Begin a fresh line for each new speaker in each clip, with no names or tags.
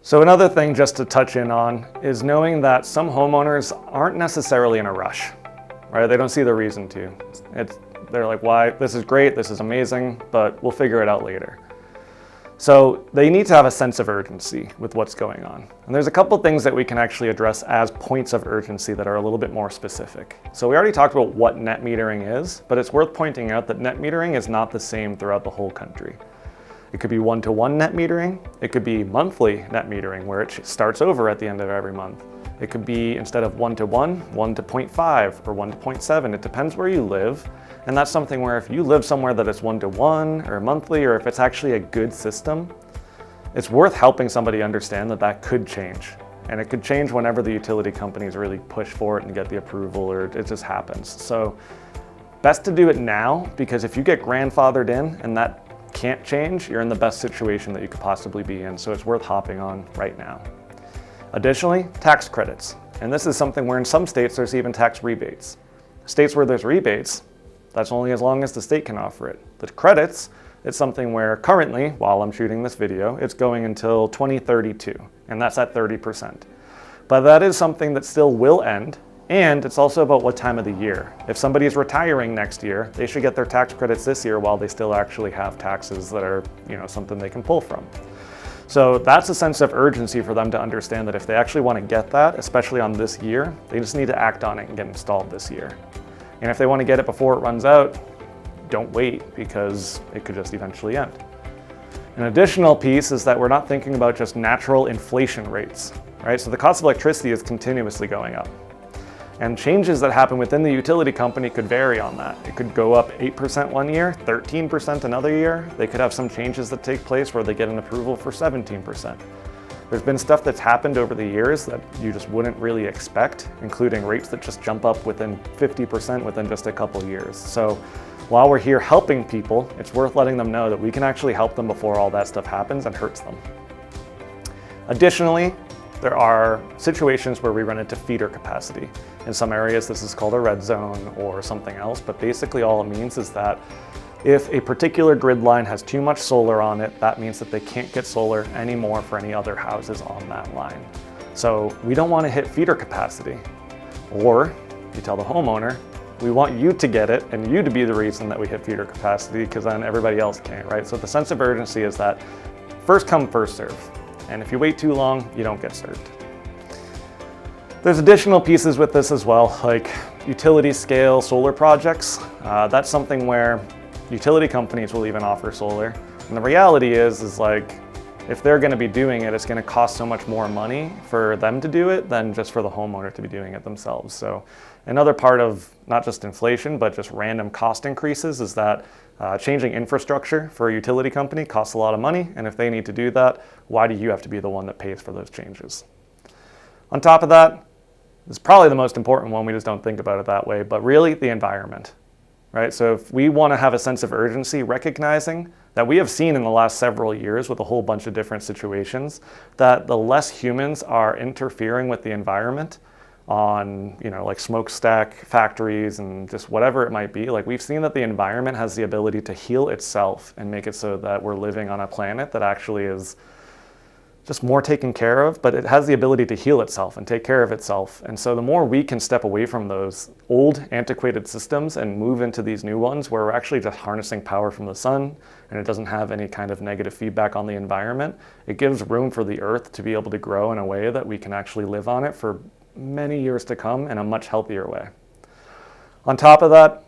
So another thing just to touch in on is knowing that some homeowners aren't necessarily in a rush, right? They don't see the reason to. They're like, why? This is great, this is amazing, but we'll figure it out later. So they need to have a sense of urgency with what's going on. And there's a couple things that we can actually address as points of urgency that are a little bit more specific. So we already talked about what net metering is, but it's worth pointing out that net metering is not the same throughout the whole country. It could be one-to-one net metering. It could be monthly net metering where it starts over at the end of every month. It could be, instead of one-to-one, 1-to-0.5 or 1-to-0.7. It depends where you live. And that's something where if you live somewhere that it's one-to-one or monthly, or if it's actually a good system, it's worth helping somebody understand that that could change. And it could change whenever the utility companies really push for it and get the approval, or it just happens. So best to do it now, because if you get grandfathered in and that can't change, you're in the best situation that you could possibly be in. So it's worth hopping on right now. Additionally, tax credits. And this is something where in some states there's even tax rebates. States where there's rebates, that's only as long as the state can offer it. The credits, it's something where currently, while I'm shooting this video, it's going until 2032, and that's at 30%. But that is something that still will end, and it's also about what time of the year. If somebody is retiring next year, they should get their tax credits this year while they still actually have taxes that are, something they can pull from. So that's a sense of urgency for them to understand that if they actually want to get that, especially on this year, they just need to act on it and get installed this year. And if they want to get it before it runs out, don't wait, because it could just eventually end. An additional piece is that we're not thinking about just natural inflation rates, right? So the cost of electricity is continuously going up. And changes that happen within the utility company could vary on that. It could go up 8% one year, 13% another year. They could have some changes that take place where they get an approval for 17%. There's been stuff that's happened over the years that you just wouldn't really expect, including rates that just jump up within 50% within just a couple years. So while we're here helping people, it's worth letting them know that we can actually help them before all that stuff happens and hurts them. Additionally, there are situations where we run into feeder capacity. In some areas, this is called a red zone or something else, but basically all it means is that if a particular grid line has too much solar on it, that means that they can't get solar anymore for any other houses on that line. So we don't want to hit feeder capacity. Or you tell the homeowner, we want you to get it and you to be the reason that we hit feeder capacity, because then everybody else can't, right? So the sense of urgency is that first come, first serve. And if you wait too long, you don't get served. There's additional pieces with this as well, like utility scale solar projects. That's something where utility companies will even offer solar. And the reality is like, if they're gonna be doing it, it's gonna cost so much more money for them to do it than just for the homeowner to be doing it themselves. So another part of not just inflation, but just random cost increases is that changing infrastructure for a utility company costs a lot of money. And if they need to do that, why do you have to be the one that pays for those changes? On top of that, this is probably the most important one, we just don't think about it that way, but really the environment. Right? So if we want to have a sense of urgency, recognizing that we have seen in the last several years with a whole bunch of different situations, that the less humans are interfering with the environment on, like smokestack factories and just whatever it might be, like we've seen that the environment has the ability to heal itself and make it so that we're living on a planet that actually is just more taken care of, but it has the ability to heal itself and take care of itself. And so the more we can step away from those old antiquated systems and move into these new ones where we're actually just harnessing power from the sun and it doesn't have any kind of negative feedback on the environment, it gives room for the earth to be able to grow in a way that we can actually live on it for many years to come in a much healthier way. On top of that,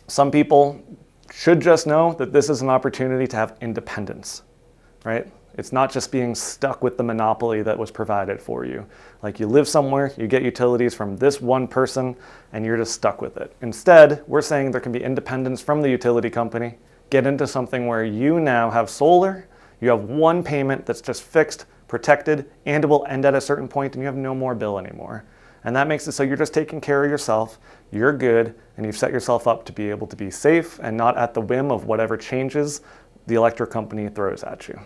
some people should just know that this is an opportunity to have independence, right? It's not just being stuck with the monopoly that was provided for you. Like you live somewhere, you get utilities from this one person, and you're just stuck with it. Instead, we're saying there can be independence from the utility company, get into something where you now have solar, you have one payment that's just fixed, protected, and it will end at a certain point, and you have no more bill anymore. And that makes it so you're just taking care of yourself, you're good, and you've set yourself up to be able to be safe and not at the whim of whatever changes the electric company throws at you.